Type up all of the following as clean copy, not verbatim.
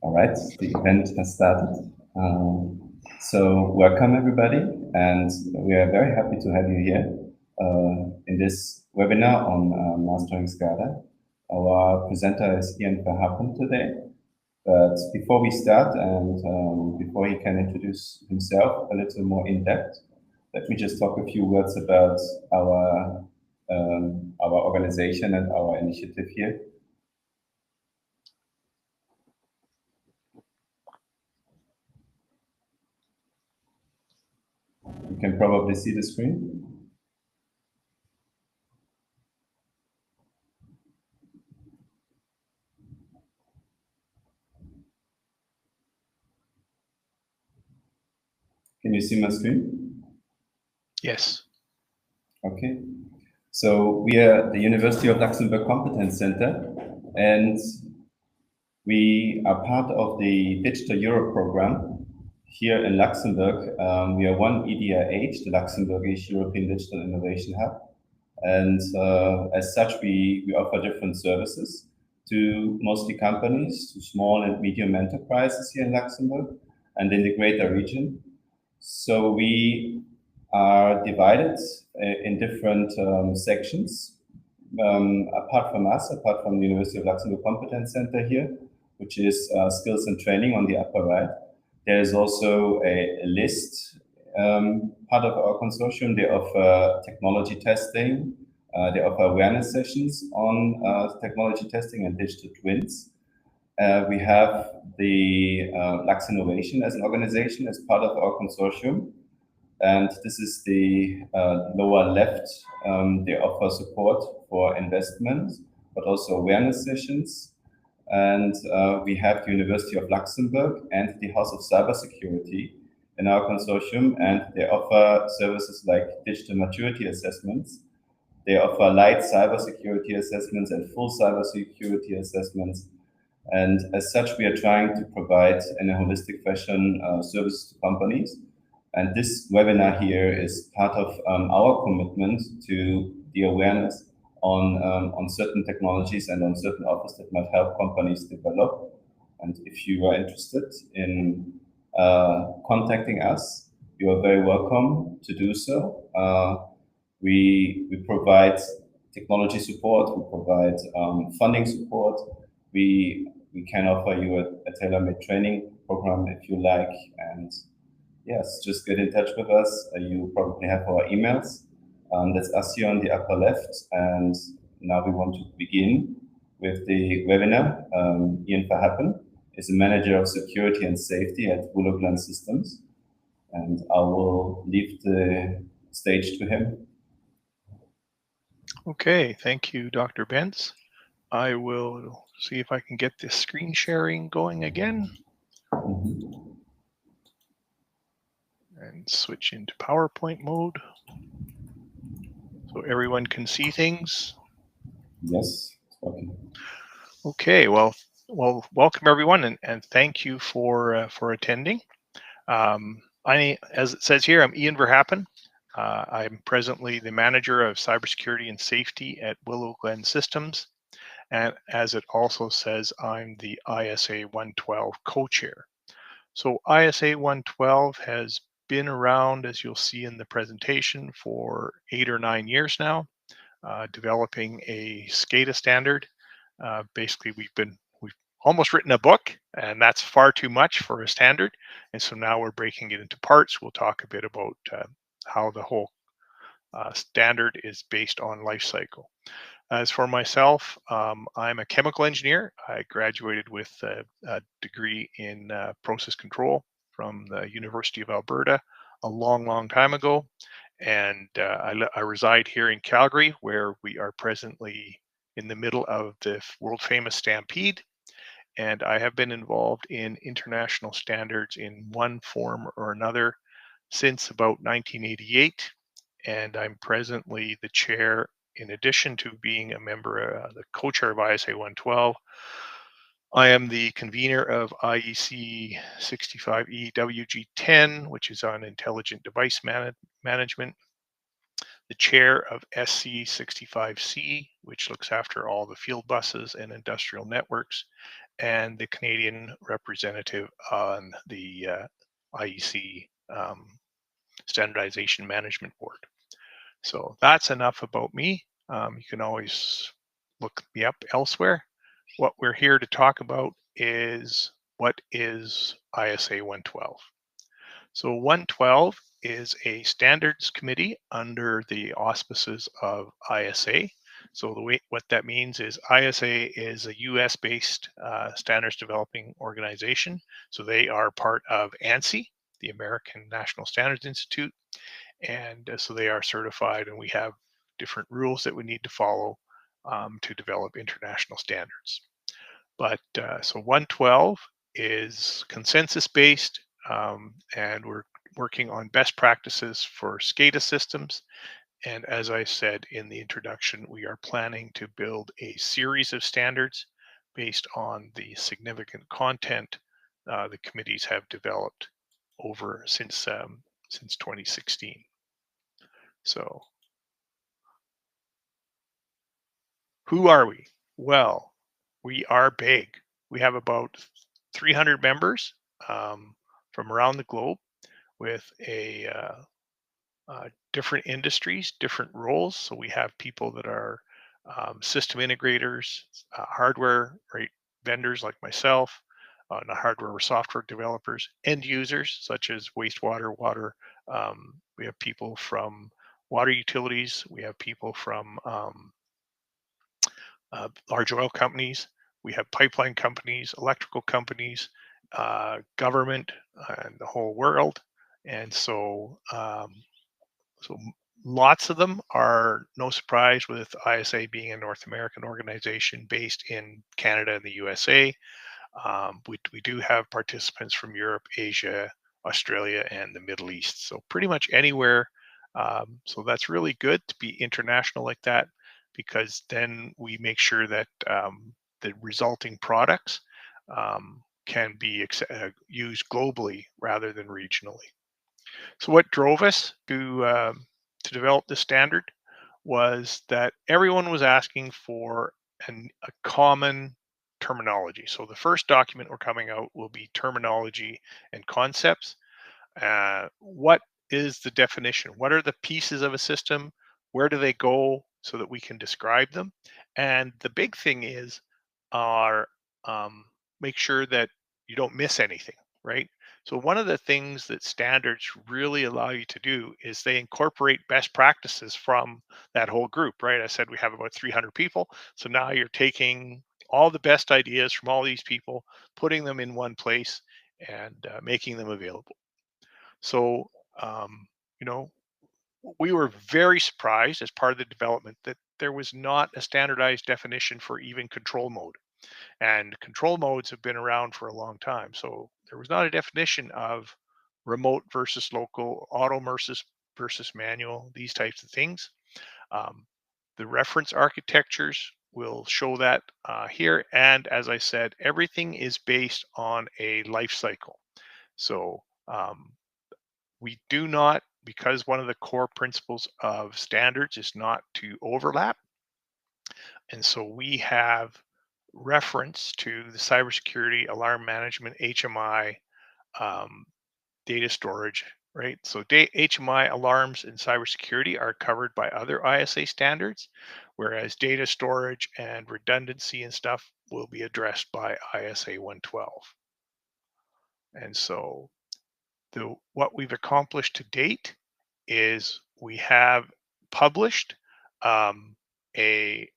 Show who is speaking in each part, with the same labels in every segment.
Speaker 1: All right, the event has started. So welcome everybody, and we are very happy to have you here in this webinar on Mastering SCADA. Our presenter is Ian Verhappen today. But before we start and before he can introduce himself a little more in depth, let me just talk a few words about our organization and our initiative here. You can probably see the screen. Can you see my screen?
Speaker 2: Yes.
Speaker 1: Okay. So we are the University of Luxembourg Competence Center, and we are part of the Digital Europe program here in Luxembourg. We are one EDIH, the Luxembourgish European Digital Innovation Hub. And as such, we offer different services to mostly companies, to small and medium enterprises here in Luxembourg and in the greater region. So we are divided in different sections. Apart from us, apart from the University of Luxembourg Competence Center here, which is skills and training on the upper right, there is also a list part of our consortium. They offer technology testing. They offer awareness sessions on technology testing and digital twins. We have the Lux Innovation as an organization as part of our consortium. And this is the lower left. They offer support for investment, but also awareness sessions. And we have the University of Luxembourg and the House of Cybersecurity in our consortium, and they offer services like digital maturity assessments. They offer light cybersecurity assessments and full cybersecurity assessments. And as such, we are trying to provide in a holistic fashion services to companies. And this webinar here is part of our commitment to the awareness on certain technologies and on certain offers that might help companies develop. And if you are interested in contacting us, you are very welcome to do so. We provide technology support, we provide funding support. We can offer you a tailor-made training program if you like. And yes, just get in touch with us. You probably have our emails. That's us here on the upper left. And now we want to begin with the webinar. Ian Verhappen is a manager of security and safety at Willow Glen Systems. And I will leave the stage to him.
Speaker 2: Okay, thank you, Dr. Benz. I will see if I can get this screen sharing going again. And switch into PowerPoint mode so everyone can see things.
Speaker 1: Yes.
Speaker 2: Okay, well, welcome everyone, and thank you for attending. As it says here, I'm Ian Verhappen. I'm presently the manager of cybersecurity and safety at Willow Glen Systems. And as it also says, I'm the ISA112 co-chair. So ISA112 has been around, as you'll see in the presentation, for 8 or 9 years now, developing a SCADA standard. Basically, we've almost written a book, and that's far too much for a standard. And so now we're breaking it into parts. We'll talk a bit about how the whole standard is based on life cycle. As for myself, I'm a chemical engineer. I graduated with a degree in process control from the University of Alberta a long time ago. And I reside here in Calgary, where we are presently in the middle of the world famous Stampede. And I have been involved in international standards in one form or another since about 1988. And I'm presently the chair, in addition to being a member, the co-chair of ISA112. I am the convener of IEC65 EWG10, which is on intelligent device management, the chair of SC65C, which looks after all the field buses and industrial networks, and the Canadian representative on the IEC Standardization Management Board. So that's enough about me. You can always look me up elsewhere. What we're here to talk about is what is ISA 112. So 112 is a standards committee under the auspices of ISA. So what that means is ISA is a US-based standards developing organization. So they are part of ANSI, the American National Standards Institute. And so they are certified, and we have different rules that we need to follow to develop international standards. But so 112 is consensus-based, and we're working on best practices for SCADA systems. And as I said in the introduction, we are planning to build a series of standards based on the significant content the committees have developed over since 2016. So who are we? Well, we are big. We have about 300 members from around the globe with different industries, different roles. So we have people that are system integrators, hardware vendors like myself, the hardware or software developers, end users such as wastewater, water. We have people from water utilities. We have people from large oil companies. We have pipeline companies, electrical companies, government, and the whole world. And so lots of them are, no surprise, with ISA being a North American organization based in Canada and the USA. We do have participants from Europe, Asia, Australia, and the Middle East. So pretty much anywhere. So that's really good to be international like that, because then we make sure that the resulting products can be used globally rather than regionally. So what drove us to develop the standard was that everyone was asking for a common terminology. So the first document we're coming out will be terminology and concepts. What is the definition? What are the pieces of a system? Where do they go so that we can describe them? And the big thing is make sure that you don't miss anything, right? So one of the things that standards really allow you to do is they incorporate best practices from that whole group, right? I said we have about 300 people. So now you're taking all the best ideas from all these people, putting them in one place and making them available. So, we were very surprised as part of the development that there was not a standardized definition for even control mode. And control modes have been around for a long time. So there was not a definition of remote versus local, auto versus manual, these types of things. The reference architectures will show that here. And as I said, everything is based on a life cycle. So we do not, because one of the core principles of standards is not to overlap. And so we have reference to the cybersecurity, alarm management, HMI, data storage, right? So HMI, alarms, and cybersecurity are covered by other ISA standards, whereas data storage and redundancy and stuff will be addressed by ISA 112. And so what we've accomplished to date is we have published a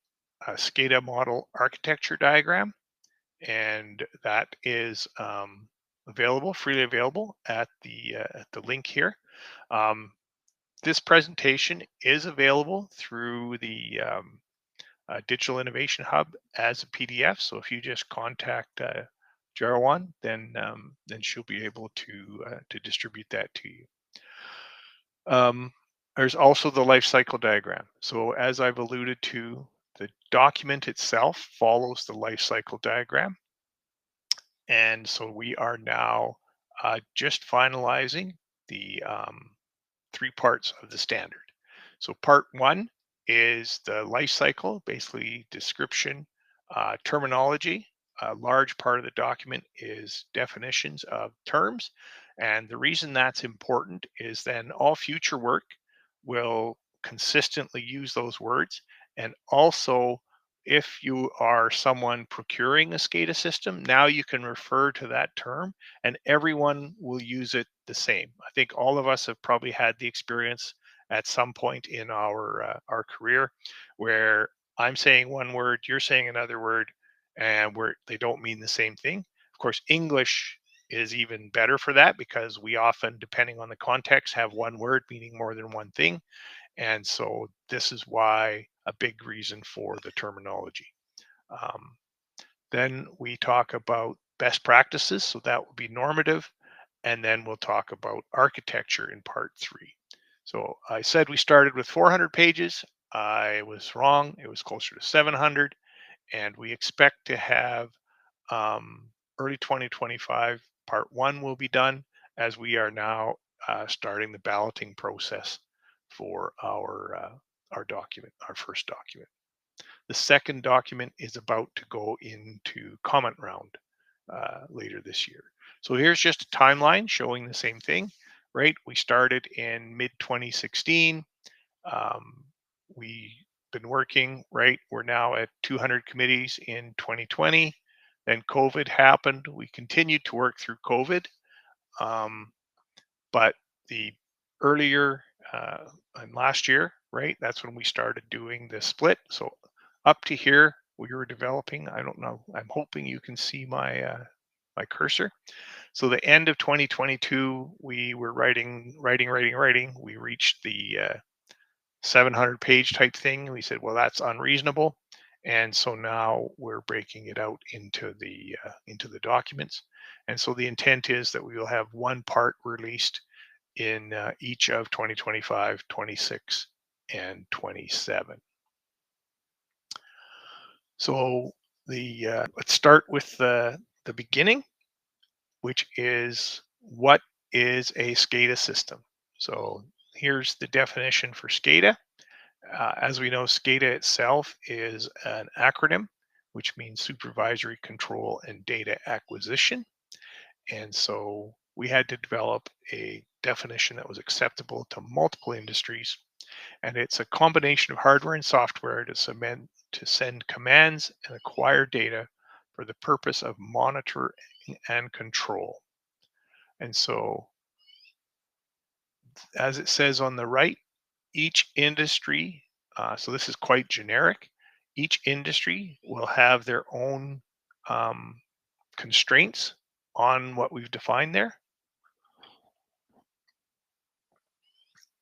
Speaker 2: SCADA model architecture diagram, and that is freely available at the link here. This presentation is available through the Digital Innovation Hub as a PDF. So if you just contact Jarawan, then she'll be able to distribute that to you. There's also the life cycle diagram. So as I've alluded to, the document itself follows the life cycle diagram. And so we are now just finalizing the 3 parts of the standard. So part 1 is the life cycle, basically description, terminology, a large part of the document is definitions of terms. And the reason that's important is then all future work will consistently use those words. And also, if you are someone procuring a SCADA system, now you can refer to that term and everyone will use it the same. I think all of us have probably had the experience at some point in our career where I'm saying one word, you're saying another word, and they don't mean the same thing. Of course, English is even better for that because we often, depending on the context, have one word meaning more than one thing. And so this is why a big reason for the terminology. Um, then we talk about best practices. So that will be normative. And then we'll talk about architecture in part 3. So I said we started with 400 pages. I was wrong. It was closer to 700. And we expect to have early 2025, part 1 will be done as we are now starting the balloting process for our document, our first document. The second document is about to go into comment round later this year. So here's just a timeline showing the same thing, right? We started in mid 2016. We've been working, right? We're now at 200 committees in 2020. Then COVID happened. We continued to work through COVID. But the earlier and last year, right? That's when we started doing the split. So up to here, we were developing. I don't know. I'm hoping you can see my my cursor. So the end of 2022, we were writing. We reached the 700 page type thing. We said, well, that's unreasonable. And so now we're breaking it out into the documents. And so the intent is that we will have one part released in each of 2025, 26, and 27. So let's start with the beginning, which is what is a SCADA system. So here's the definition for SCADA. As we know, SCADA itself is an acronym, which means supervisory control and data acquisition. And so we had to develop a definition that was acceptable to multiple industries. And it's a combination of hardware and software to send commands and acquire data for the purpose of monitoring and control. And so, as it says on the right, each industry, so this is quite generic, each industry will have their own constraints on what we've defined there.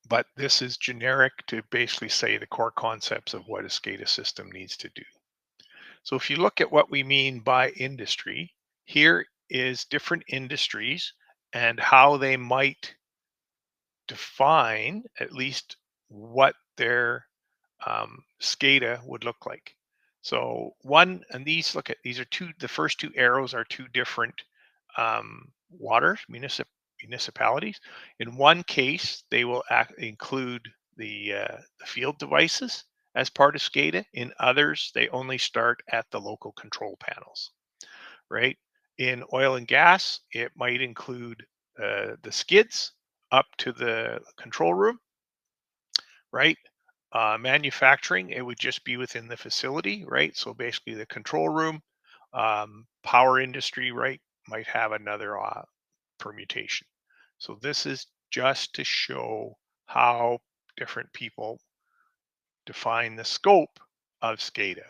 Speaker 2: But this is generic to basically say the core concepts of what a SCADA system needs to do. So if you look at what we mean by industry, here is different industries and how they might define at least what their SCADA would look like. So one, and these are the first two arrows are two different municipalities. In one case, they will include the field devices as part of SCADA. In others, they only start at the local control panels, right? In oil and gas, it might include the skids up to the control room, right? Manufacturing, it would just be within the facility, right? So basically the control room, power industry, right, might have another permutation. So this is just to show how different people define the scope of SCADA.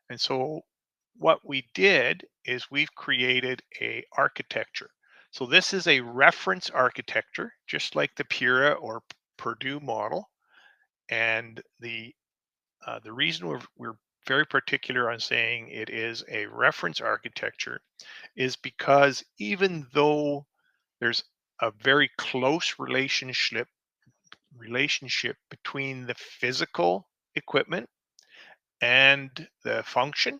Speaker 2: And so what we did is we've created a architecture. So this is a reference architecture, just like the PERA or Purdue model. And the reason we're very particular on saying it is a reference architecture is because even though there's a very close relationship between the physical equipment and the function,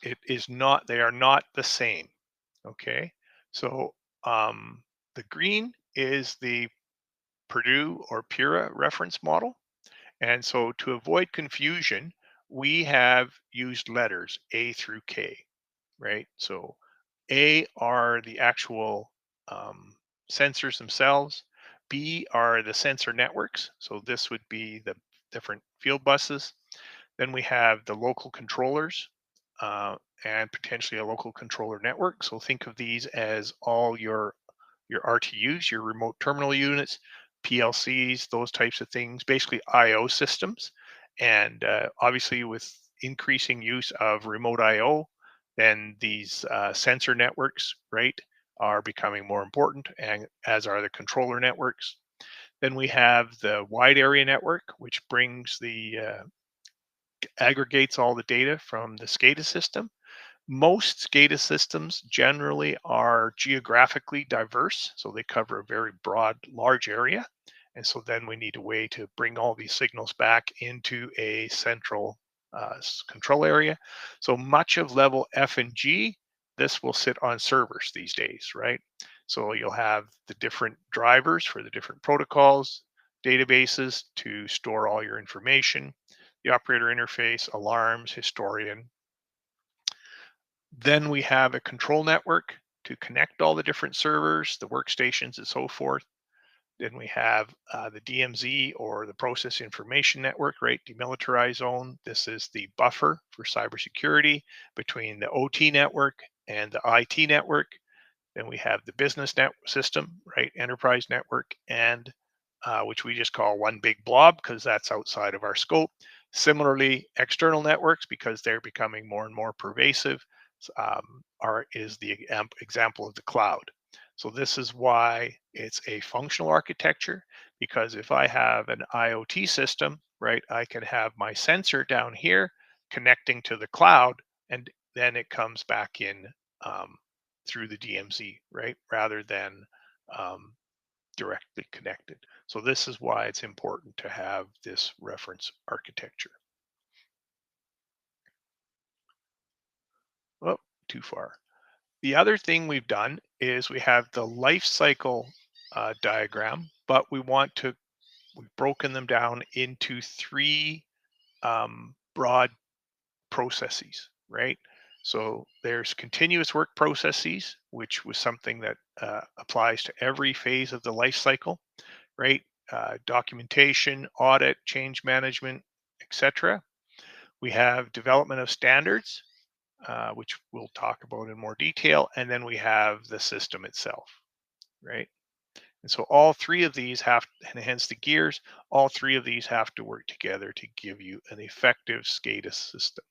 Speaker 2: it is not, they are not the same. Okay, so the green is the Purdue or PERA reference model. And so to avoid confusion, we have used letters A through K. right? So A are the actual sensors themselves. B are the sensor networks. So this would be the different field buses. Then we have the local controllers and potentially a local controller network. So think of these as all your RTUs, your remote terminal units, PLCs, those types of things, basically IO systems. And obviously, with increasing use of remote IO, then these sensor networks, right, are becoming more important, and as are the controller networks. Then we have the wide area network, which brings the aggregates all the data from the SCADA system. Most SCADA systems generally are geographically diverse, so they cover a very broad, large area. And so then we need a way to bring all these signals back into a central control area. So much of level F and G, this will sit on servers these days, right? So you'll have the different drivers for the different protocols, databases to store all your information, the operator interface, alarms, historian. Then we have a control network to connect all the different servers, the workstations, and so forth. Then we have the DMZ, or the Process Information Network, right? Demilitarized zone. This is the buffer for cybersecurity between the OT network and the IT network. Then we have the business net system, right? Enterprise network, and which we just call one big blob because that's outside of our scope. Similarly, external networks, because they're becoming more and more pervasive, is the example of the cloud. So this is why it's a functional architecture, because if I have an IoT system, right, I can have my sensor down here connecting to the cloud, and then it comes back in through the DMZ, right, rather than directly connected. So this is why it's important to have this reference architecture. Oh, too far. The other thing we've done is we have the life cycle diagram, but we've broken them down into three broad processes, right? So there's continuous work processes, which was something that applies to every phase of the life cycle, right? Documentation, audit, change management, etc. We have development of standards, which we'll talk about in more detail, and then we have the system itself, right? And so all three of these have, and hence the gears, all three of these have to work together to give you an effective SCADA system.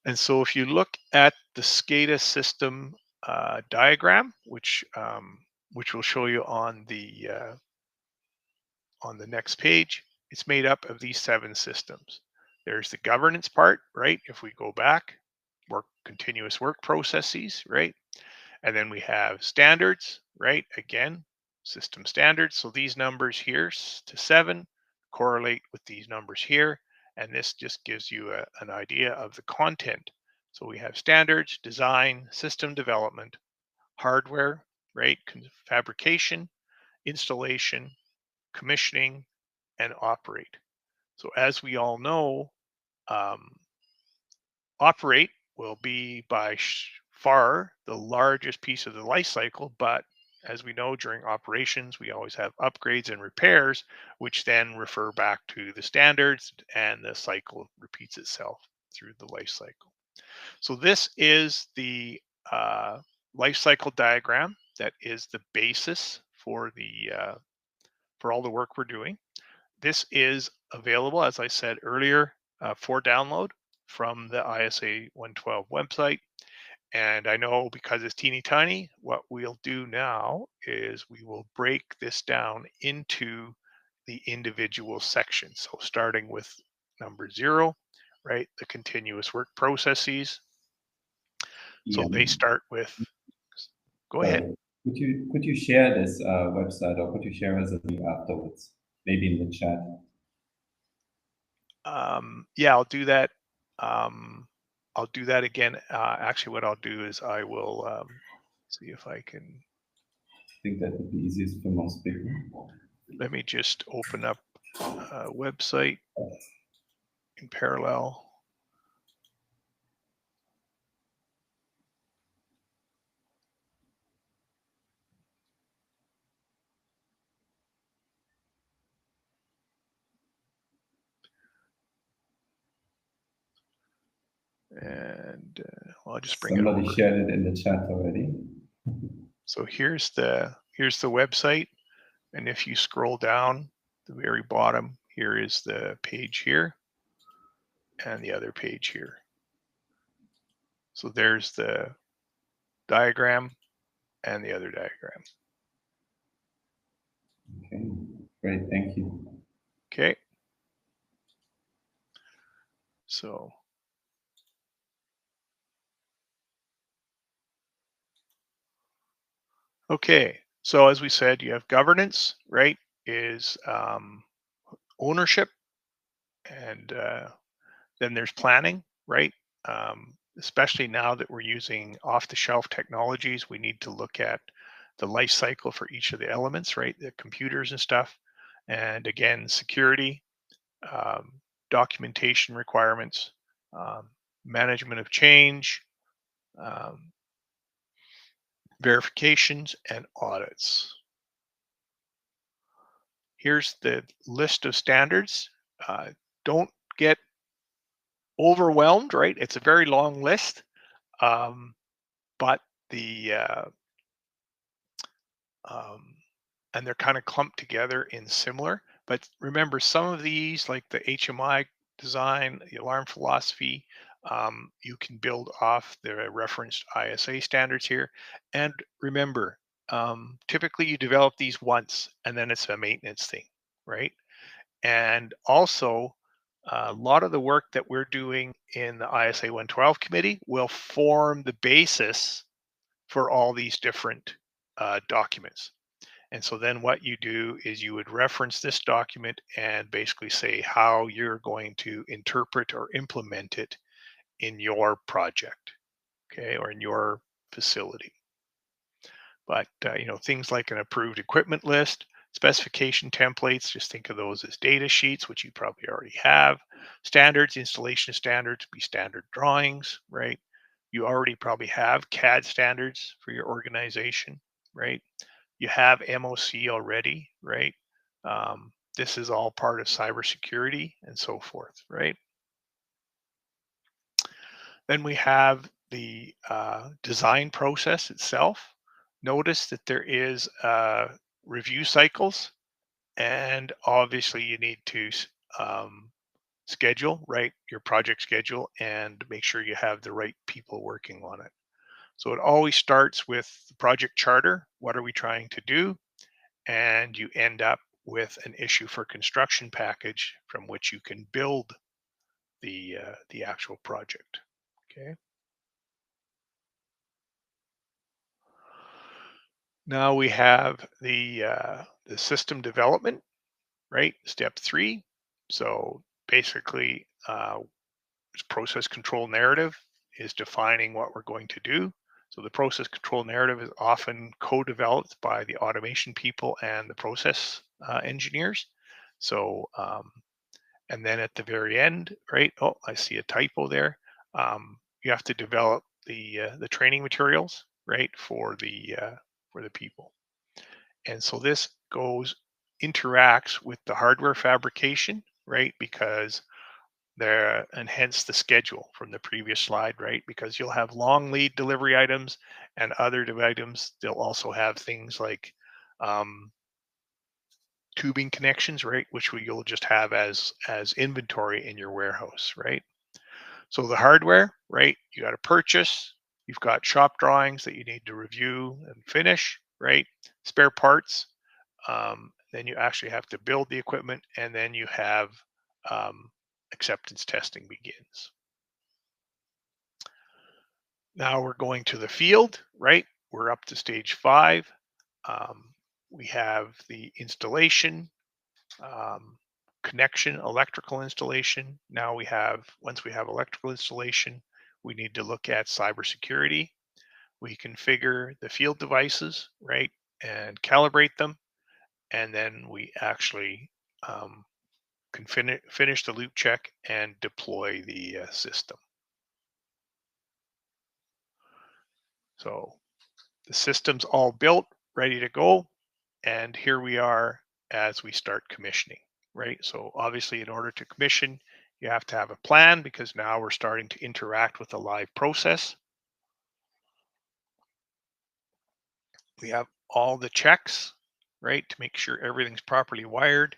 Speaker 2: And so if you look at the SCADA system diagram, which we'll show you on the next page, it's made up of these 7 systems. There's the governance part, right? If we go back, continuous work processes, right? And then we have standards, right? Again, system standards. So these numbers here to 7 correlate with these numbers here. And this just gives you an idea of the content. So we have standards, design, system development, hardware, right? Fabrication, installation, commissioning, and operate. So as we all know, operate will be by far the largest piece of the life cycle, but as we know, during operations, we always have upgrades and repairs, which then refer back to the standards, and the cycle repeats itself through the life cycle. So this is the life cycle diagram that is the basis for all the work we're doing. This is available, as I said earlier, for download from the ISA112 website. And I know because it's teeny tiny, what we'll do now is we will break this down into the individual sections. So starting with number 0, right, the continuous work processes. So they start with, go ahead.
Speaker 1: Could you share this website, or could you share us a link afterwards, maybe in the chat?
Speaker 2: Yeah, I'll do that. I'll do that again. Actually, what I'll do is I will see if I can.
Speaker 1: I think that would be easiest for most people.
Speaker 2: Let me just open up a website in parallel. And I'll just bring it
Speaker 1: Somebody
Speaker 2: over.
Speaker 1: shared it in the chat already.
Speaker 2: So here's the website, and if you scroll down the very bottom, here is the page here, and the other page here. So there's the diagram and the other diagram.
Speaker 1: Okay, great, thank you.
Speaker 2: Okay. So okay, so as we said, you have governance, right? Is ownership, and then there's planning, right? Especially now that we're using off-the-shelf technologies, we need to look at the life cycle for each of the elements, right? The computers and stuff. And again, security, documentation requirements, management of change, um, verifications, and audits. Here's the list of standards. Don't get overwhelmed, right? It's a very long list, but the and they're kind of clumped together in similar. But remember, some of these, like the HMI design, the alarm philosophy, you can build off the referenced ISA standards here. And remember, typically you develop these once, and then it's a maintenance thing, right? And also, a lot of the work that we're doing in the ISA112 committee will form the basis for all these different documents. And so then what you do is you would reference this document and basically say how you're going to interpret or implement it in your project, okay, or in your facility. But you know, things like an approved equipment list, specification templates, just think of those as data sheets, which you probably already have. Standards, installation standards, be standard drawings, right? You already probably have CAD standards for your organization, right? You have MOC already, right? This is all part of cybersecurity and so forth, right? Then we have the design process itself. Notice that there is review cycles, and obviously you need to schedule, right, your project schedule, and make sure you have the right people working on it. So it always starts with the project charter. What are we trying to do? And you end up with an issue for construction package from which you can build the actual project. Okay. Now we have the system development, right? Step 3. So basically, process control narrative is defining what we're going to do. So the process control narrative is often co-developed by the automation people and the process engineers. So, and then at the very end, right? Oh, I see a typo there. You have to develop the training materials, right, for the people. And so this interacts with the hardware fabrication, right? Because there, and hence the schedule from the previous slide, right? Because you'll have long lead delivery items and other items. They'll also have things like tubing connections, right? Which you'll just have as inventory in your warehouse, right? So the hardware, right? You got to purchase. You've got shop drawings that you need to review and finish, right? Spare parts. Then you actually have to build the equipment, and then you have acceptance testing begins. Now we're going to the field, right? We're up to stage 5. We have the installation, connection, electrical installation. Now once we have electrical installation, we need to look at cybersecurity. We configure the field devices, right, and calibrate them. And then we actually can finish the loop check and deploy the system. So the system's all built, ready to go. And here we are as we start commissioning, right? So obviously in order to commission, You have to have a plan because now we're starting to interact with a live process. We have all the checks, right, to make sure everything's properly wired.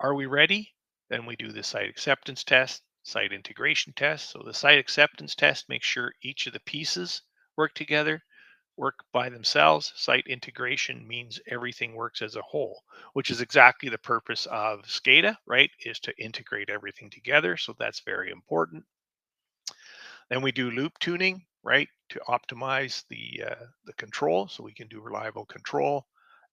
Speaker 2: Are we ready? Then we do the site acceptance test, site integration test. So the site acceptance test makes sure each of the pieces work together, work by themselves. Site integration means everything works as a whole, which is exactly the purpose of SCADA, right? Is to integrate everything together. So that's very important. Then we do loop tuning, right, to optimize the control, so we can do reliable control.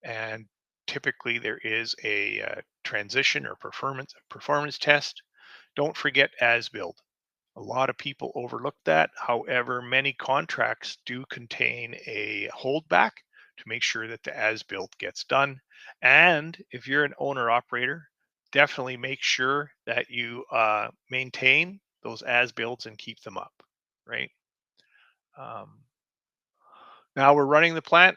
Speaker 2: And typically there is a transition or performance test. Don't forget as build. A lot of people overlook that. However, many contracts do contain a holdback to make sure that the as built gets done. And if you're an owner operator, definitely make sure that you maintain those as builds and keep them up, right? Now we're running the plant.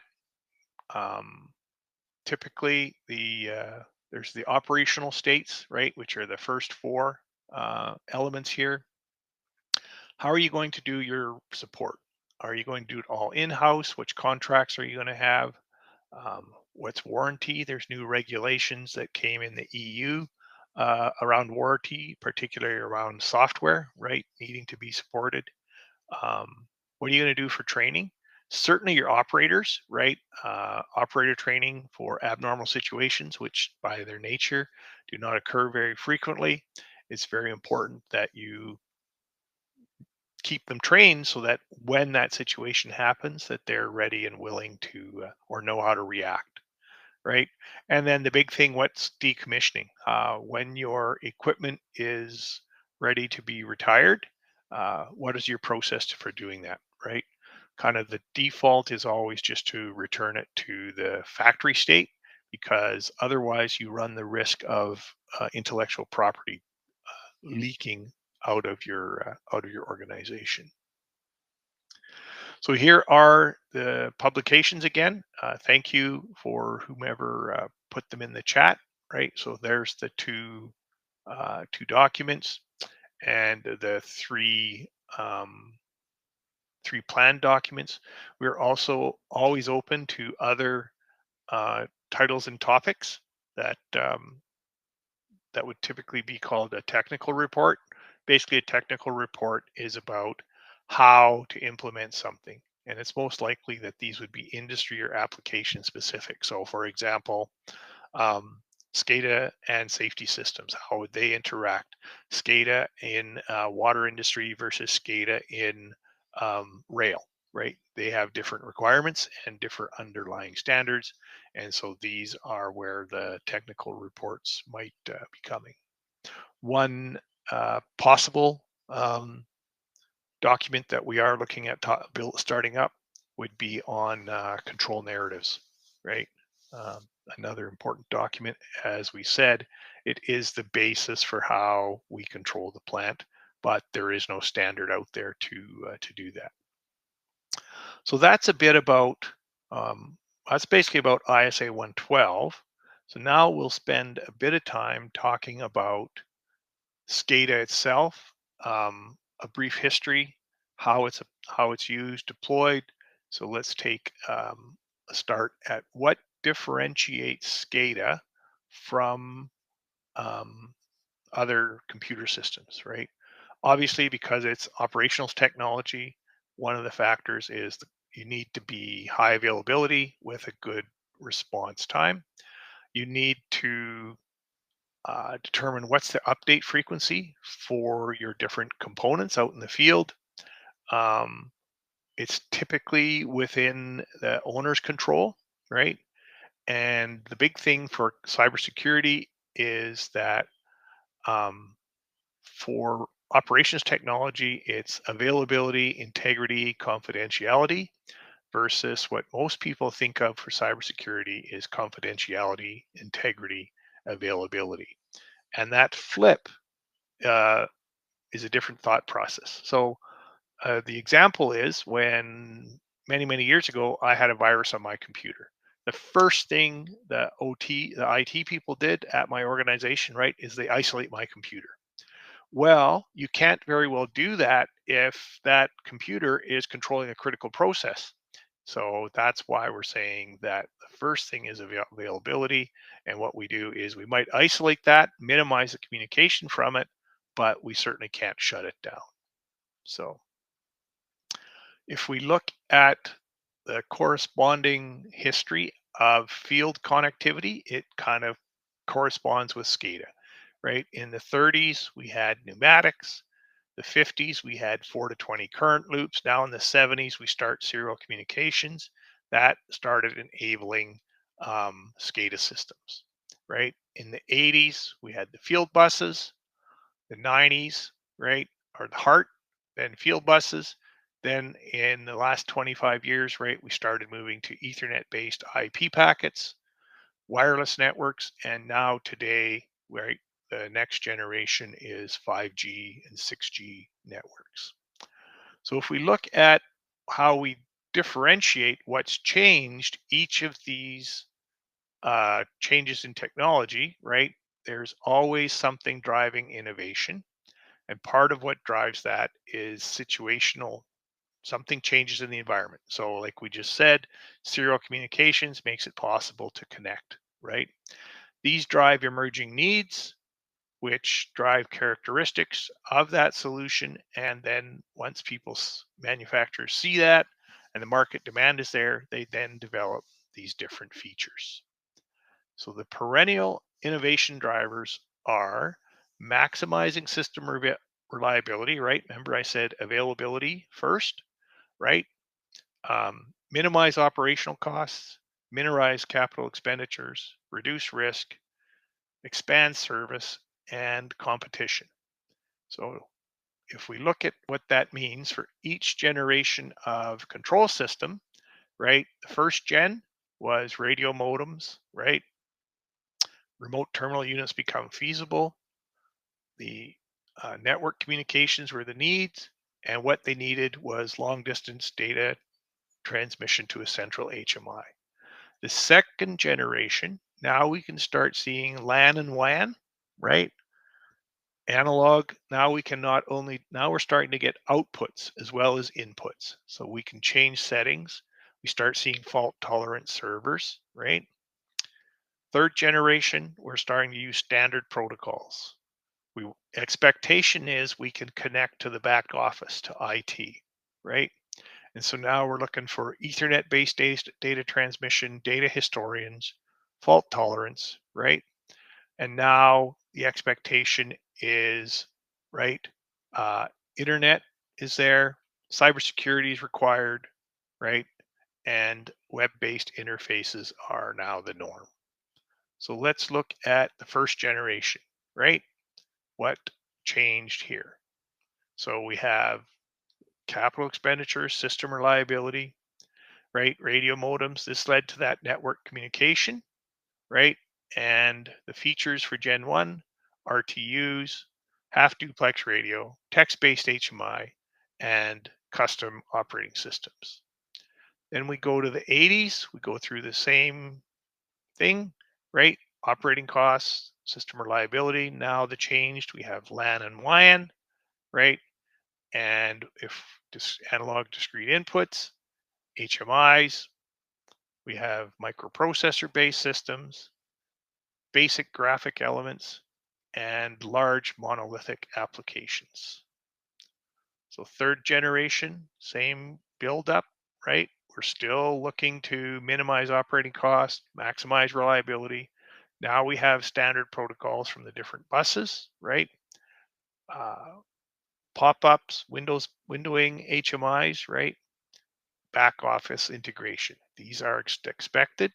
Speaker 2: Typically, there's the operational states, right, which are the first four elements here. How are you going to do your support? Are you going to do it all in-house? Which contracts are you going to have? What's warranty? There's new regulations that came in the EU around warranty, particularly around software, right, needing to be supported. What are you going to do for training? Certainly your operators, right? Operator training for abnormal situations, which by their nature do not occur very frequently. It's very important that you keep them trained so that when that situation happens, that they're ready and willing to or know how to react, right? And then the big thing, what's decommissioning? When your equipment is ready to be retired, what is your process for doing that, right? Kind of the default is always just to return it to the factory state, because otherwise you run the risk of intellectual property leaking out of your organization. So here are the publications again. Thank you for whomever put them in the chat, right? So there's the two documents and the three plan documents. We're also always open to other titles and topics that that would typically be called a technical report. Basically, a technical report is about how to implement something. And it's most likely that these would be industry or application specific. So for example, SCADA and safety systems, how would they interact? SCADA in water industry versus SCADA in rail, right? They have different requirements and different underlying standards. And so these are where the technical reports might be coming. One possible document that we are looking at starting up would be on control narratives, right? Another important document, as we said, it is the basis for how we control the plant, but there is no standard out there to do that. So that's a bit about, that's basically about ISA112. So now we'll spend a bit of time talking about SCADA itself, a brief history, how it's used, deployed. So let's take a start at what differentiates SCADA from other computer systems, right? Obviously, because it's operational technology, one of the factors is you need to be high availability with a good response time. You need to determine what's the update frequency for your different components out in the field. It's typically within the owner's control, right? And the big thing for cybersecurity is that for operations technology, it's availability, integrity, confidentiality, versus what most people think of for cybersecurity is confidentiality, integrity, availability. And that flip is a different thought process. So the example is when many years ago, I had a virus on my computer. The first thing the IT people did at my organization, right, is they isolate my computer. Well, you can't very well do that if that computer is controlling a critical process. So that's why we're saying that the first thing is availability. And what we do is we might isolate that, minimize the communication from it, but we certainly can't shut it down. So if we look at the corresponding history of field connectivity, it kind of corresponds with SCADA, right? In the 30s, we had pneumatics. The 50s, we had 4 to 20 current loops. Now in the 70s, we start serial communications. That started enabling SCADA systems, right? In the 80s, we had the field buses. The 90s, right, are the heart, then field buses. Then in the last 25 years, right, we started moving to Ethernet-based IP packets, wireless networks, and now today, right, the next generation is 5G and 6G networks. So if we look at how we differentiate what's changed, each of these changes in technology, right, there's always something driving innovation. And part of what drives that is situational. Something changes in the environment. So, like we just said, serial communications makes it possible to connect, right? These drive emerging needs, which drive characteristics of that solution. And then once manufacturers see that and the market demand is there, they then develop these different features. So the perennial innovation drivers are maximizing system reliability, right? Remember I said availability first, right? Minimize operational costs, minimize capital expenditures, reduce risk, expand service, and competition. So if we look at what that means for each generation of control system, right? The first gen was radio modems, right? Remote terminal units become feasible. The network communications were the needs, and what they needed was long distance data transmission to a central HMI. The second generation, now we can start seeing LAN and WAN, right? Analog, now we can not only, now we're starting to get outputs as well as inputs. So we can change settings. We start seeing fault tolerant servers, right? Third generation, we're starting to use standard protocols. Expectation is we can connect to the back office, to IT, right? And so now we're looking for Ethernet-based data transmission, data historians, fault tolerance, right? And now the expectation is, right, internet is there, cybersecurity is required, right? And web-based interfaces are now the norm. So let's look at the first generation, right? What changed here? So we have capital expenditures, system reliability, right? Radio modems. This led to that network communication, right? And the features for Gen 1, RTUs, half duplex radio, text-based HMI, and custom operating systems. Then we go to the 80s, we go through the same thing, right? Operating costs, system reliability. Now the changed, we have LAN and WAN, right? And if analog discrete inputs, HMIs, we have microprocessor based systems, basic graphic elements, and large monolithic applications. So third generation, same build up, right? We're still looking to minimize operating costs, maximize reliability. Now we have standard protocols from the different buses, right? Pop-ups, windowing, HMIs, right? Back office integration. These are expected.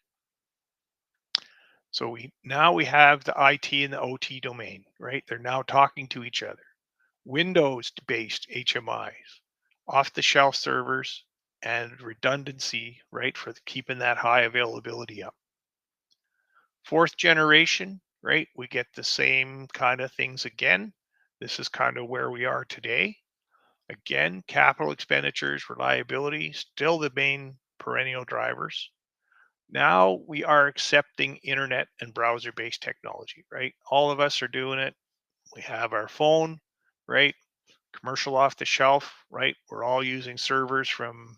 Speaker 2: So we have the IT and the OT domain, right? They're now talking to each other. Windows-based HMIs, off-the-shelf servers, and redundancy, right, for keeping that high availability up. Fourth generation, right? We get the same kind of things again. This is kind of where we are today. Again, capital expenditures, reliability, still the main perennial drivers. Now we are accepting internet and browser-based technology, right? All of us are doing it. We have our phone. right? Commercial off the shelf, right? We're all using servers from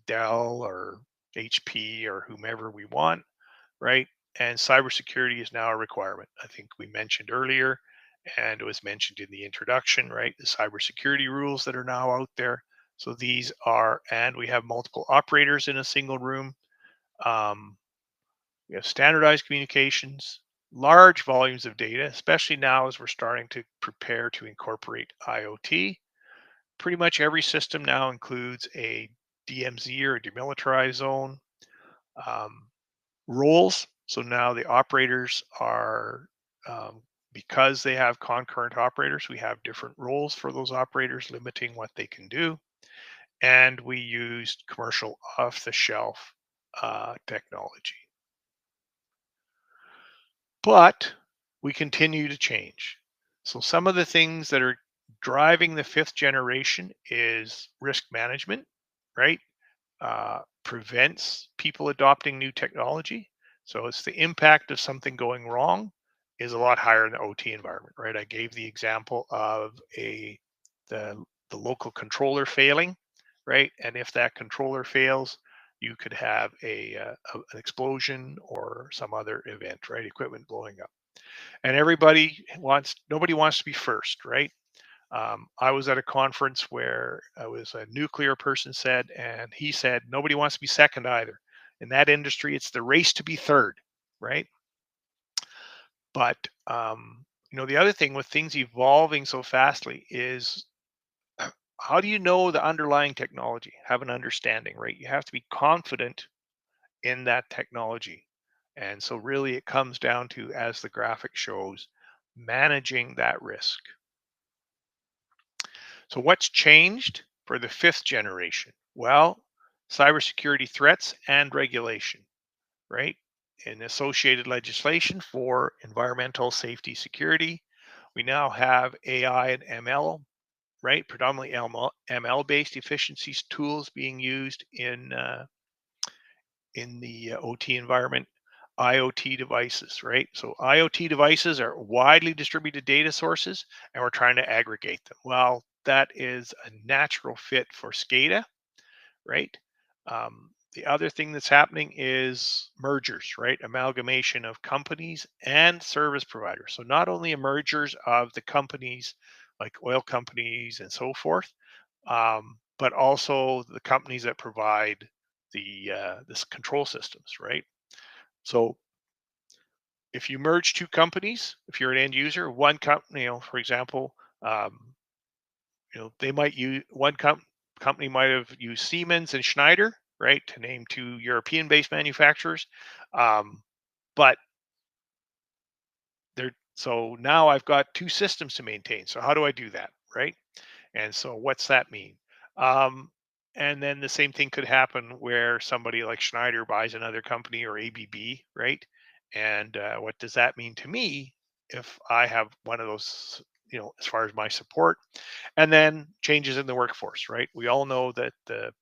Speaker 2: Dell or HP or whomever we want, right? And cybersecurity is now a requirement. I think we mentioned earlier, and it was mentioned in the introduction, right? The cybersecurity rules that are now out there. So these are, and we have multiple operators in a single room. We have standardized communications, large volumes of data, especially now as we're starting to prepare to incorporate IoT. Pretty much every system now includes a DMZ or a demilitarized zone. Roles. So now the operators are, because they have concurrent operators, we have different roles for those operators, limiting what they can do. And we used commercial off the shelf technology. But we continue to change. So some of the things that are driving the 5th generation is risk management, right? Prevents people adopting new technology. So it's the impact of something going wrong is a lot higher in the OT environment, right? I gave the example of the local controller failing, right? And if that controller fails, you could have an explosion or some other event, right? Equipment blowing up, and nobody wants to be first, right? I was at a conference where it was a nuclear person said, and he said, nobody wants to be second either. In that industry, it's the race to be third, right? But the other thing with things evolving so fastly is how do you know the underlying technology? Have an understanding, right? You have to be confident in that technology. And so really it comes down to, as the graphic shows, managing that risk. So what's changed for the 5th generation? Well, cybersecurity threats and regulation, right? In associated legislation for environmental safety security, we now have AI and ML, right? Predominantly ML-based efficiencies tools being used in the OT environment. IoT devices, right? So IoT devices are widely distributed data sources, and we're trying to aggregate them. Well, that is a natural fit for SCADA, right? The other thing that's happening is mergers, right? Amalgamation of companies and service providers. So not only mergers of the companies like oil companies and so forth, but also the companies that provide this control systems, right? So if you merge two companies, if you're an end user, one company, for example, they might use company might have used Siemens and Schneider, right, to name two European-based manufacturers, but so now I've got two systems to maintain. So how do I do that, right? And so what's that mean? And then the same thing could happen where somebody like Schneider buys another company or ABB, right? And what does that mean to me if I have one of those, as far as my support? And then changes in the workforce, right? We all know that the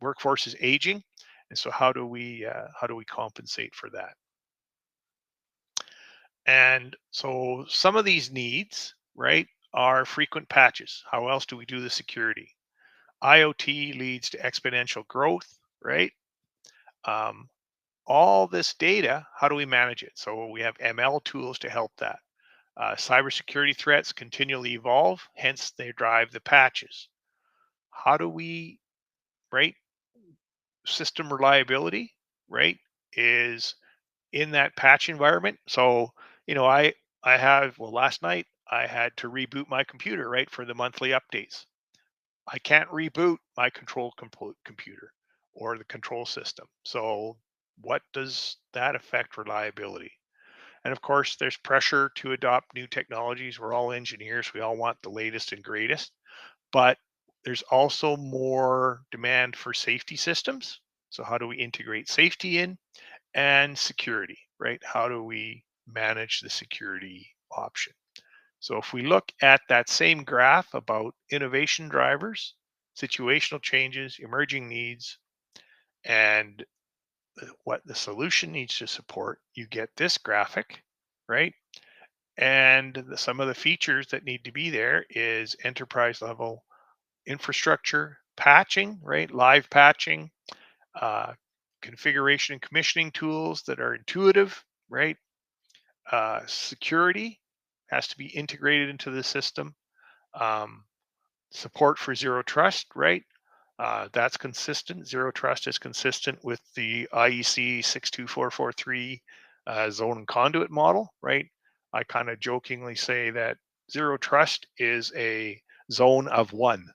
Speaker 2: workforce is aging, and so how do we compensate for that? And so some of these needs, right, are frequent patches. How else do we do the security? IoT leads to exponential growth, right? Um, all this data, how do we manage it? So we have ML tools to help that. Cybersecurity threats continually evolve, hence they drive the patches. How do we, right? System reliability, right, is in that patch environment. So, I have, well, last night I had to reboot my computer, right, for the monthly updates. I can't reboot my computer or the control system. So, what does that affect reliability? And of course, there's pressure to adopt new technologies. We're all engineers, we all want the latest and greatest, but there's also more demand for safety systems. So, how do we integrate safety in and security, right? How do we manage the security option? So if we look at that same graph about innovation drivers, situational changes, emerging needs, and what the solution needs to support, you get this graphic, right? And some of the features that need to be there is enterprise level infrastructure patching, right? Live patching, configuration and commissioning tools that are intuitive, right? Security has to be integrated into the system. Support for zero trust, right? That's consistent. Zero trust is consistent with the IEC 62443 zone and conduit model, right? I kind of jokingly say that zero trust is a zone of one,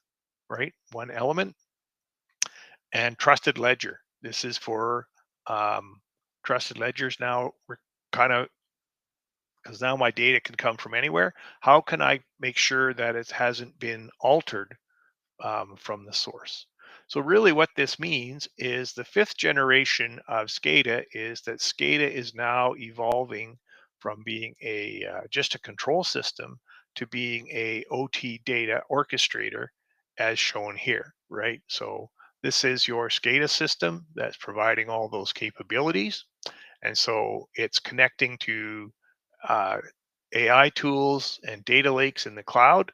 Speaker 2: right? One element. And trusted ledger. This is for trusted ledgers. Now we're kind of, because now my data can come from anywhere. How can I make sure that it hasn't been altered from the source? So really what this means is the 5th generation of SCADA is that SCADA is now evolving from being a just a control system to being a OT data orchestrator, as shown here, right? So this is your SCADA system that's providing all those capabilities. And so it's connecting to uh, AI tools and data lakes in the cloud.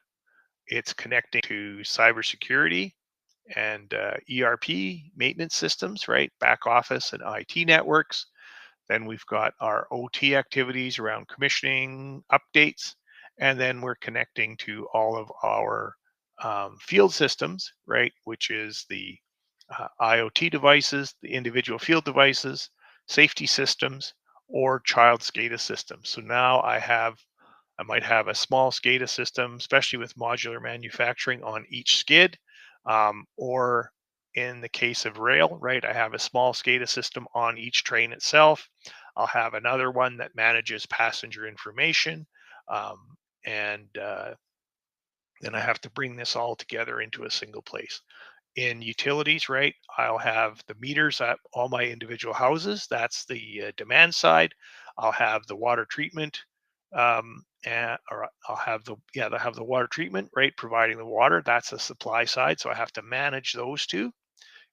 Speaker 2: It's connecting to cybersecurity and ERP maintenance systems, right? Back office and IT networks. Then we've got our OT activities around commissioning updates. And then we're connecting to all of our field systems, right? Which is the IoT devices, the individual field devices, safety systems, or child SCADA systems. So now I might have a small SCADA system, especially with modular manufacturing on each skid, or in the case of rail, right, I have a small SCADA system on each train itself. I'll have another one that manages passenger information, and then I have to bring this all together into a single place. In utilities, right, I'll have the meters at all my individual houses. That's the demand side. I'll have the water treatment, or I'll have the water treatment, right, providing the water. That's the supply side. So I have to manage those two,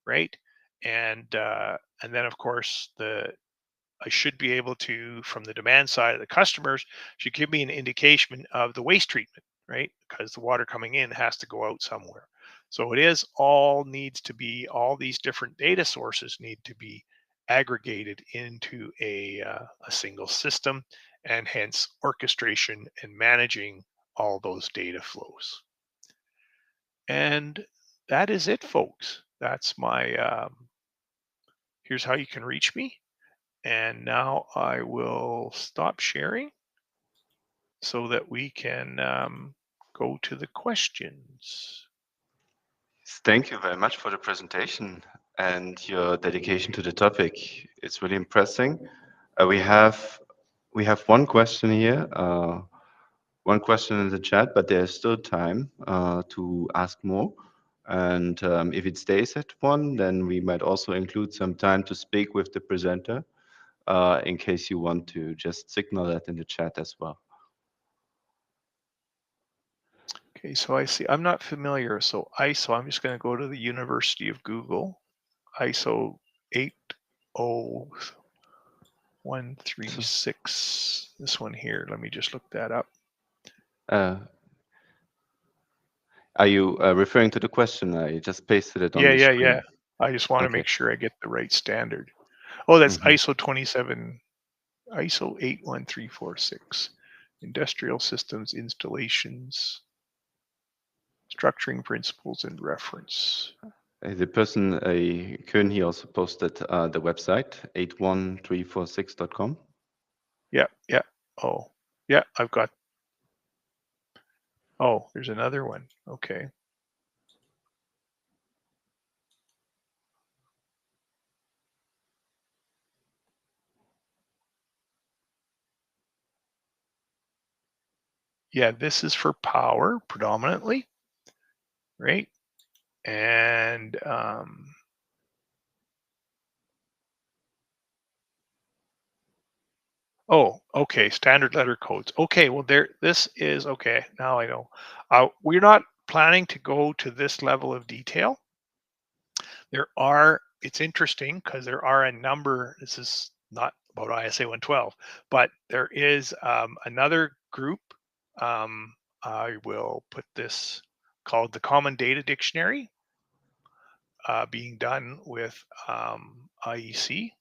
Speaker 2: right? And then of course I should be able to, from the demand side of the customers, should give me an indication of the waste treatment, right? Because the water coming in has to go out somewhere. So all these different data sources need to be aggregated into a single system, and hence orchestration and managing all those data flows. And that is it, folks. That's my, here's how you can reach me. And now I will stop sharing so that we can go to the questions.
Speaker 3: Thank you very much for the presentation and your dedication to the topic. It's really impressive. We have one question here, one question in the chat, but there's still time to ask more. And if it stays at one, then we might also include some time to speak with the presenter in case you want to just signal that in the chat as well.
Speaker 2: Okay, so I see, I'm not familiar. So ISO, I'm just going to go to the University of Google, ISO 80136, this one here. Let me just look that up.
Speaker 3: Are you referring to the question? I just pasted it on the screen.
Speaker 2: Yeah. I just want to make sure I get the right standard. Oh, that's ISO 81346, industrial systems installations, structuring principles and reference.
Speaker 3: The person, Kuhn, he also posted the website, 81346.com.
Speaker 2: Yeah. Oh, yeah, I've got. Oh, there's another one. Okay. Yeah, this is for power predominantly, right? And oh, okay, standard letter codes. Okay, well this is okay. Now I know. We're not planning to go to this level of detail. It's interesting because there are a number. This is not about ISA 112, but there is another group, I will put this called the Common Data Dictionary, being done with IEC.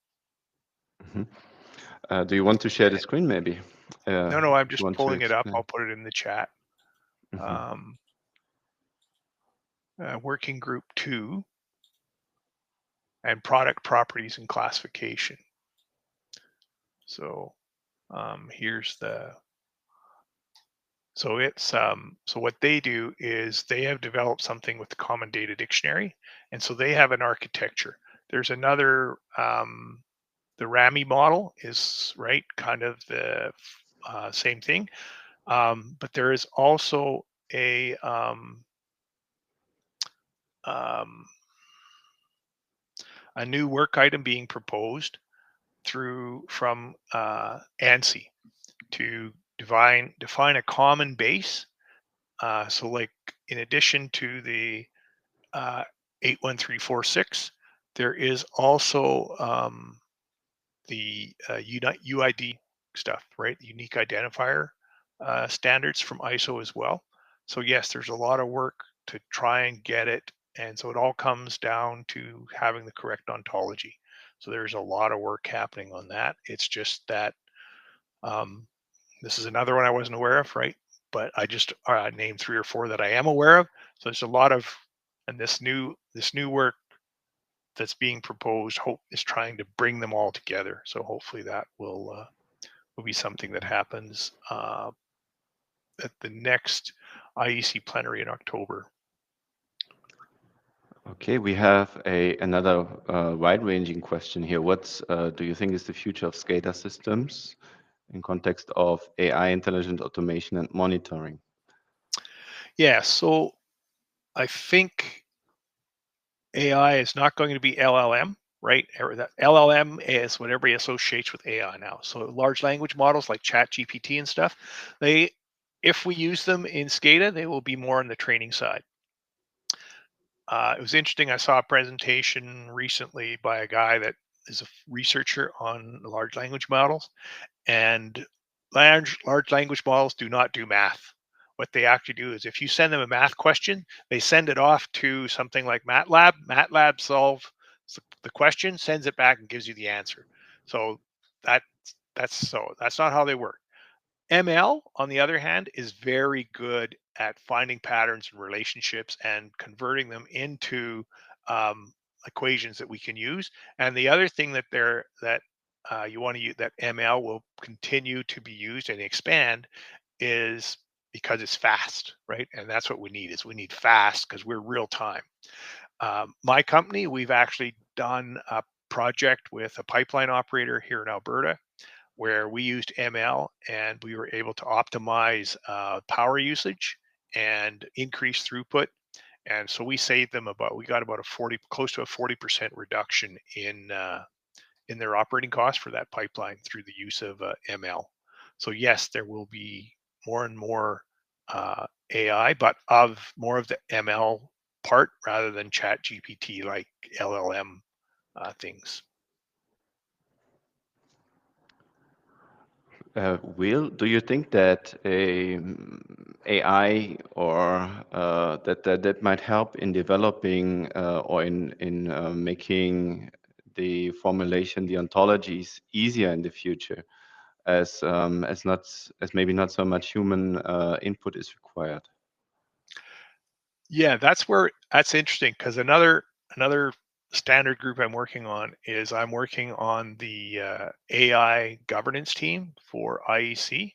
Speaker 3: Do you want to share the screen maybe?
Speaker 2: No, I'm
Speaker 3: if you
Speaker 2: just
Speaker 3: want to
Speaker 2: pulling it up.
Speaker 3: explain.
Speaker 2: I'll put it in the chat.
Speaker 3: Mhm.
Speaker 2: Working group 2 and product properties and classification. So here's the, so it's so what they do is they have developed something with the Common Data Dictionary, and so they have an architecture. There's another, the RAMI model is right, kind of the same thing, but there is also a new work item being proposed from ANSI to define a common base. So like in addition to the 81346, there is also the UID stuff, right? The unique identifier standards from ISO as well. So yes, there's a lot of work to try and get it. And so it all comes down to having the correct ontology. So there's a lot of work happening on that. It's just that this is another one I wasn't aware of, right? But I just named 3 or 4 that I am aware of. So there's a lot of, and this new work that's being proposed is trying to bring them all together. So hopefully that will be something that happens at the next IEC plenary in October.
Speaker 3: Okay, we have another wide-ranging question here. What do you think is the future of SCADA systems in context of AI, intelligent automation, and monitoring?
Speaker 2: Yeah, so I think AI is not going to be LLM, right? That LLM is what everybody associates with AI now. So large language models like ChatGPT and stuff, if we use them in SCADA, they will be more on the training side. It was interesting. I saw a presentation recently by a guy that is a researcher on large language models, and large language models do not do math. What they actually do is if you send them a math question, they send it off to something like MATLAB. MATLAB solves the question, sends it back, and gives you the answer. So that's not how they work. ML, on the other hand, is very good at finding patterns and relationships and converting them into equations that we can use. And the other thing that you want to use, that ML will continue to be used and expand, is because it's fast, right? And that's what we need. Is we need fast because we're real time. My company, we've actually done a project with a pipeline operator here in Alberta, where we used ML and we were able to optimize power usage and increase throughput. And so we saved them we got about close to a 40% reduction in their operating costs for that pipeline through the use of ML. So yes, there will be more and more AI, but more of the ML part rather than Chat GPT like LLM things.
Speaker 3: Will, do you think that AI or that might help in developing or in making the formulation, the ontologies easier in the future, as maybe not so much human input is required?
Speaker 2: Yeah, that's interesting, because another standard group I'm working on is I'm working on the AI governance team for IEC.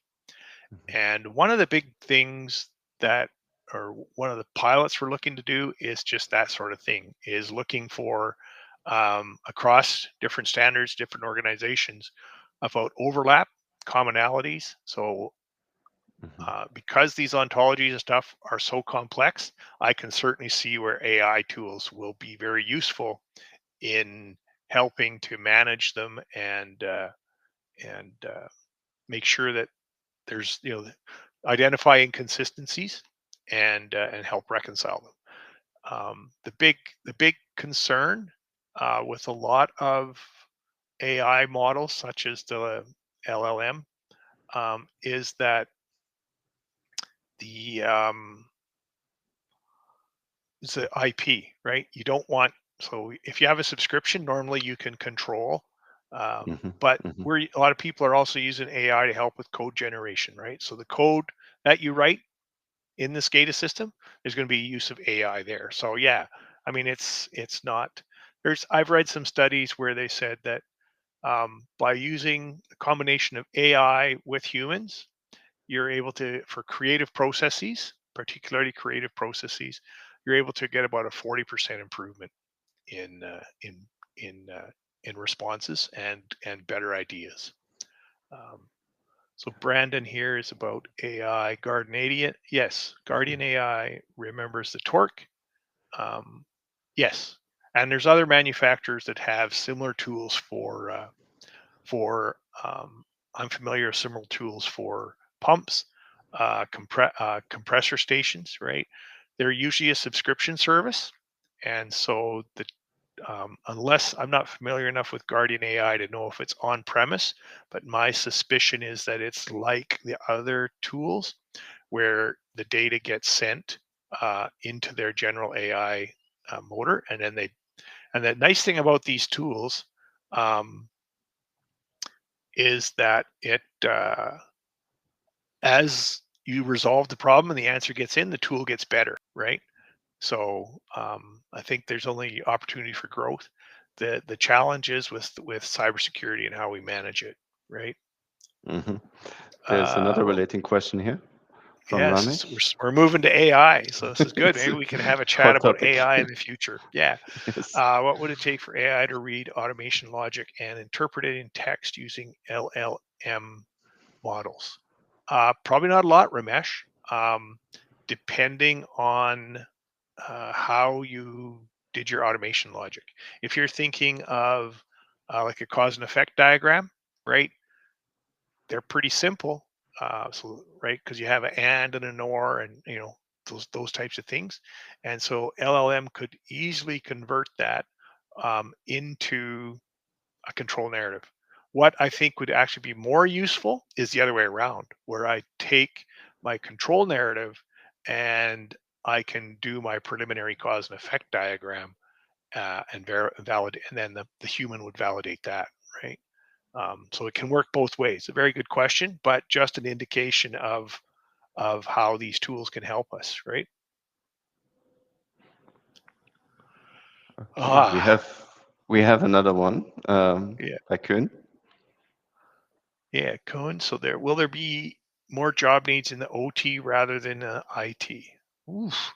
Speaker 2: And one of the big things or one of the pilots we're looking to do is just that sort of thing, is looking for across different standards, different organizations, about overlap, commonalities. So because these ontologies and stuff are so complex, I can certainly see where AI tools will be very useful in helping to manage them and make sure that there's identify inconsistencies and help reconcile them. The big concern with a lot of AI models, such as the LLM, is that it's the IP, right? You don't want, so if you have a subscription, normally you can control, but where a lot of people are also using AI to help with code generation, right? So the code that you write in the SCADA system, there's going to be use of AI there. So yeah, I mean, it's not, I've read some studies where they said that by using a combination of AI with humans, you're able to, for creative processes, particularly creative processes, you're able to get about a 40% improvement in in responses and better ideas. So Brandon here is about AI Guardian. Yes, Guardian AI remembers the torque. Yes, and there's other manufacturers that have similar tools for I'm familiar with similar tools for pumps, compressor stations, right? They're usually a subscription service, and so the unless I'm not familiar enough with Guardian AI to know if it's on premise, but my suspicion is that it's like the other tools where the data gets sent into their general AI motor, and then and the nice thing about these tools is that it as you resolve the problem and the answer gets in, the tool gets better, right? So I think there's only opportunity for growth. The challenge is with cybersecurity and how we manage it, right?
Speaker 3: There's another relating question here from
Speaker 2: Yes,
Speaker 3: Ramesh.
Speaker 2: we're moving to AI, so this is good. Maybe we can have a chat
Speaker 3: Hot
Speaker 2: about
Speaker 3: topic.
Speaker 2: AI in the future. Yeah.
Speaker 3: Yes.
Speaker 2: What would it take for AI to read automation logic and interpret it in text using LLM models? Probably not a lot, Ramesh. Depending on how you did your automation logic. If you're thinking of like a cause and effect diagram, right? They're pretty simple. So right, because you have an and an or, and those types of things, and so LLM could easily convert that into a control narrative. What I think would actually be more useful is the other way around, where I take my control narrative and I can do my preliminary cause and effect diagram and validate, and then the human would validate that, right? So it can work both ways. A very good question, but just an indication of how these tools can help us, right?
Speaker 3: Okay. We have another one
Speaker 2: Yeah.
Speaker 3: by Kuhn.
Speaker 2: Yeah, Cohen. So will there be more job needs in the OT rather than IT? Oof.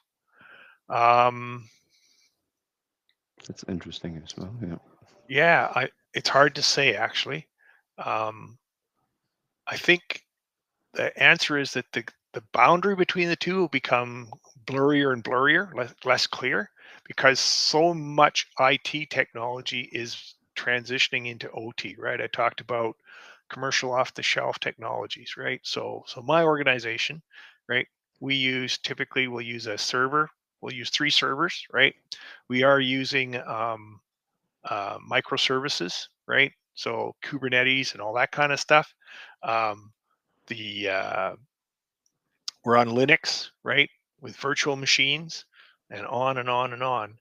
Speaker 3: That's interesting as well. Yeah.
Speaker 2: Yeah, it's hard to say actually. I think the answer is that the boundary between the two will become blurrier and blurrier, less clear, because so much IT technology is transitioning into OT, right? I talked about commercial off-the-shelf technologies, right? So my organization, right, typically we'll use a server, we'll use 3 servers, right? We are using microservices, right? So Kubernetes and all that kind of stuff. The We're on Linux, right, with virtual machines, and on and on and on.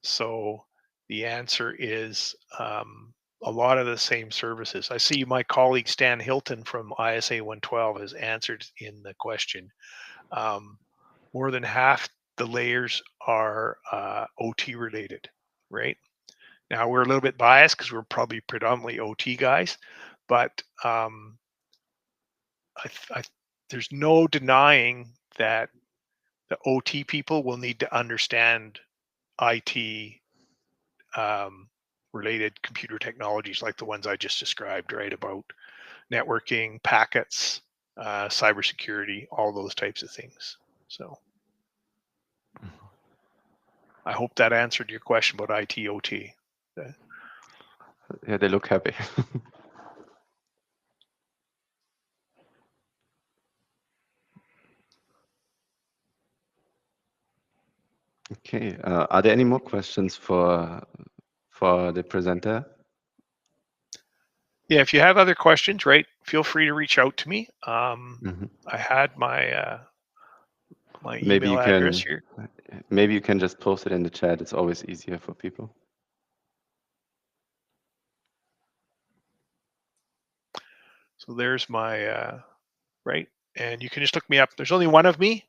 Speaker 2: So the answer is a lot of the same services. I see my colleague Stan Hilton from ISA112 has answered in the question. More than half the layers are OT related, right? Now we're a little bit biased because we're probably predominantly OT guys, but there's no denying that the OT people will need to understand IT related computer technologies like the ones I just described, right? About networking, packets, cybersecurity, all those types of things. So I hope that answered your question about IT, OT.
Speaker 3: Yeah, they look happy. Okay. Are there any more questions for the presenter?
Speaker 2: Yeah, if you have other questions, right, feel free to reach out to me.
Speaker 3: Mhm.
Speaker 2: I had my my
Speaker 3: Maybe
Speaker 2: email
Speaker 3: you
Speaker 2: address
Speaker 3: can
Speaker 2: here.
Speaker 3: maybe you can just post it in the chat. It's always easier for people.
Speaker 2: So there's my right, and you can just look me up. There's only one of me.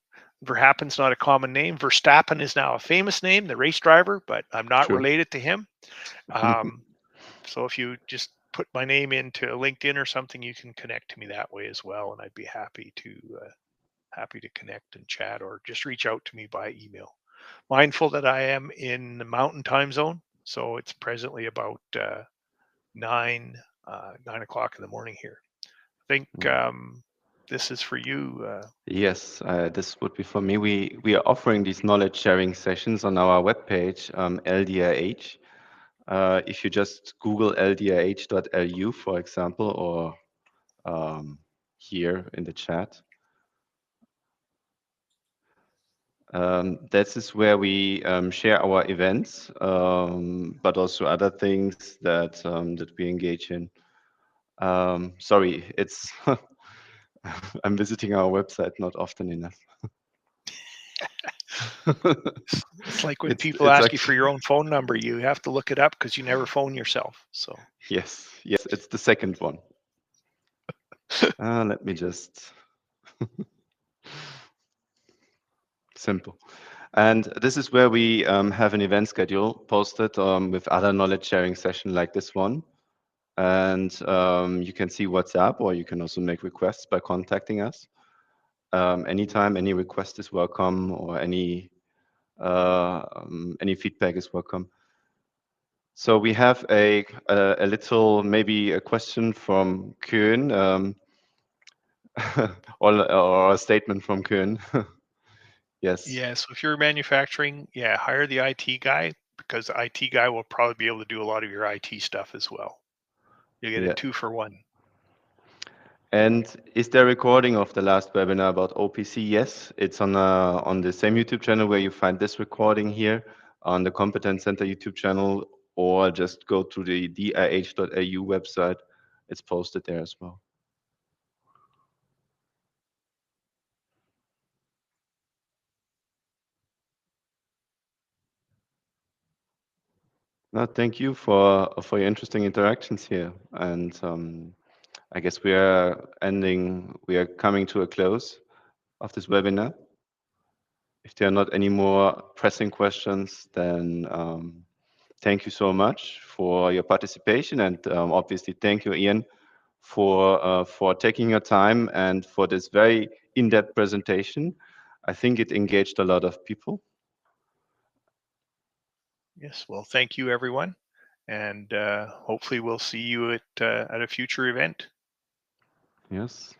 Speaker 2: Verhappen's not a common name. Verstappen is now a famous name, the race driver, but I'm not
Speaker 3: True.
Speaker 2: related to him. So if you just put my name into LinkedIn or something, you can connect to me that way as well, and I'd be happy to connect and chat, or just reach out to me by email. Mindful that I am in the Mountain Time Zone, so it's presently about 9 o'clock in the morning here. I think this is for you.
Speaker 3: Yes, this would be for me. We are offering these knowledge sharing sessions on our webpage, L-DIH. If you just Google ldih.lu, for example, or here in the chat, this is where we share our events, but also other things that that we engage in. Sorry, it's I'm visiting our website not often enough.
Speaker 2: It's like when people
Speaker 3: it's
Speaker 2: ask you for
Speaker 3: actually,
Speaker 2: your own phone number, you have to look it up because you never phone yourself. So
Speaker 3: yes, it's the second one. Let me just simple. And this is where we have an event schedule posted with other knowledge sharing session like this one. And you can see what's up, or you can also make requests by contacting us. Anytime, any request is welcome, or any feedback is welcome. So we have a little, maybe a question from Koen, or a statement from Koen. Yes.
Speaker 2: yeah, so if you're manufacturing, yeah, hire the IT guy, because the IT guy will probably be able to do a lot of your IT stuff as well. You get a
Speaker 3: Yeah.
Speaker 2: 2-for-1.
Speaker 3: And is there a recording of the last webinar about OPC? Yes, it's on the same YouTube channel where you find this recording here, on the Competence Center YouTube channel, or just go to the DIH.lu website. It's posted there as well. No, thank you for your interesting interactions here. And I guess we are coming to a close of this webinar. If there are not any more pressing questions, then thank you so much for your participation, and obviously thank you, Ian, for taking your time and for this very in-depth presentation. I think it engaged a lot of people.
Speaker 2: Yes, well, thank you, everyone, and hopefully we'll see you at a future event.
Speaker 3: Yes.